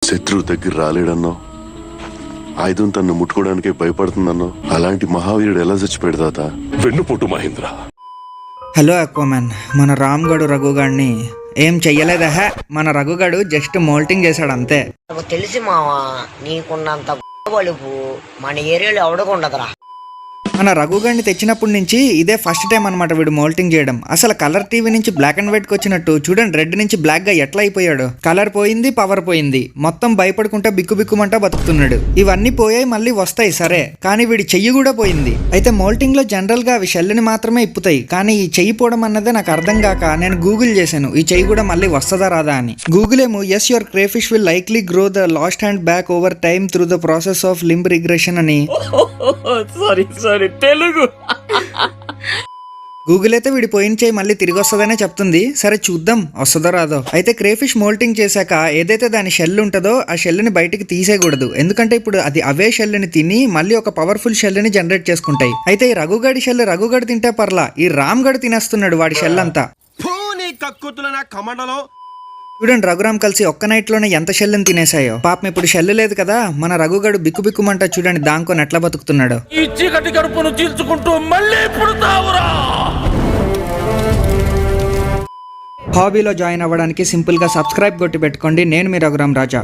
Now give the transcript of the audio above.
శత్రువు దగ్గర రాలేడన్నావు, ఆయుధం తన్ను ముట్టుకోవడానికే భయపడుతుందన్నావు. అలాంటి మహావీరుడు ఎలా చచ్చిపోయాడు తాత? వెన్నుపోటు మహేంద్ర. హలో అక్వామ్యాన్, మన రామ్గడు రఘుగాడిని ఏం చెయ్యలేదా? మన రఘుగాడు జస్ట్ మోల్టింగ్ చేశాడు అంతే. నాకు తెలిసి మావా, నీకున్నంత బలుపు మన ఏరియాలో ఎవడకుండదురా. మన రఘుగాడిని తెచ్చినప్పటి నుంచి ఇదే ఫస్ట్ టైం అనమాట వీడు మోల్టింగ్ చేయడం. అసలు కలర్ టీవీ నుంచి బ్లాక్ అండ్ వైట్ కి వచ్చినట్టు చూడండి, రెడ్ నుంచి బ్లాక్ గా ఎట్లా అయిపోయాడు. కలర్ పోయింది, పవర్ పోయింది, మొత్తం భయపడుకుంటా బిక్కుబిక్కుమంటా బతుకుతున్నాడు. ఇవన్నీ పోయాయి, మళ్ళీ వస్తాయి సరే, కానీ వీడి చెయ్యి కూడా పోయింది. అయితే మోల్టింగ్ లో జనరల్ గా అవి షెల్లుని మాత్రమే ఇప్పుతాయి, కానీ ఈ చెయ్యి పోవడం అన్నదే నాకు అర్థం కాక నేను గూగుల్ చేశాను, ఈ చెయ్యి కూడా మళ్ళీ వస్తుందా రాదా అని. గూగుల్ ఏమో yes your crayfish will likely grow the lost hand back over time through the process of limb regression అని. సారీ తెలుగు. గూగుల్ అయితే వీడి పోయిన చేయి మళ్ళీ తిరిగి వస్తుందనే చెప్తుంది. సరే చూద్దాం వస్తుందో రాదో. అయితే క్రేఫిష్ మోల్టింగ్ చేశాక ఏదైతే దాని షెల్ ఉంటుందో ఆ షెల్ని బయటికి తీసేయకూడదు, ఎందుకంటే ఇప్పుడు అది అవే షెల్ని తిని మళ్ళీ ఒక పవర్ఫుల్ షెల్ని జనరేట్ చేసుకుంటాయి. అయితే ఈ రఘుగడి షెల్ రఘుగడి తింటే పర్లా, ఈ రామ్ గడు తినేస్తున్నాడు వాడి షెల్ అంతా. చూడండి రఘురామ్ కలిసి ఒక్క నైట్ లోనే ఎంత షెల్లుని తినేసాయో. పాపం ఇప్పుడు షెల్లు లేదు కదా, మన రఘుగడు బిక్కుబిక్కుమంటా చూడండి దాంకొని ఎట్లా బతుకుతున్నాడు. ఈ చీకటి గడుపును చీల్చుకుంటూ మళ్ళీ పుడతావురా. హాబీలో జాయిన్ అవ్వడానికి సింపుల్ గా సబ్స్క్రైబ్ కొట్టి పెట్టుకోండి. నేను మీ రఘురామ్ రాజా.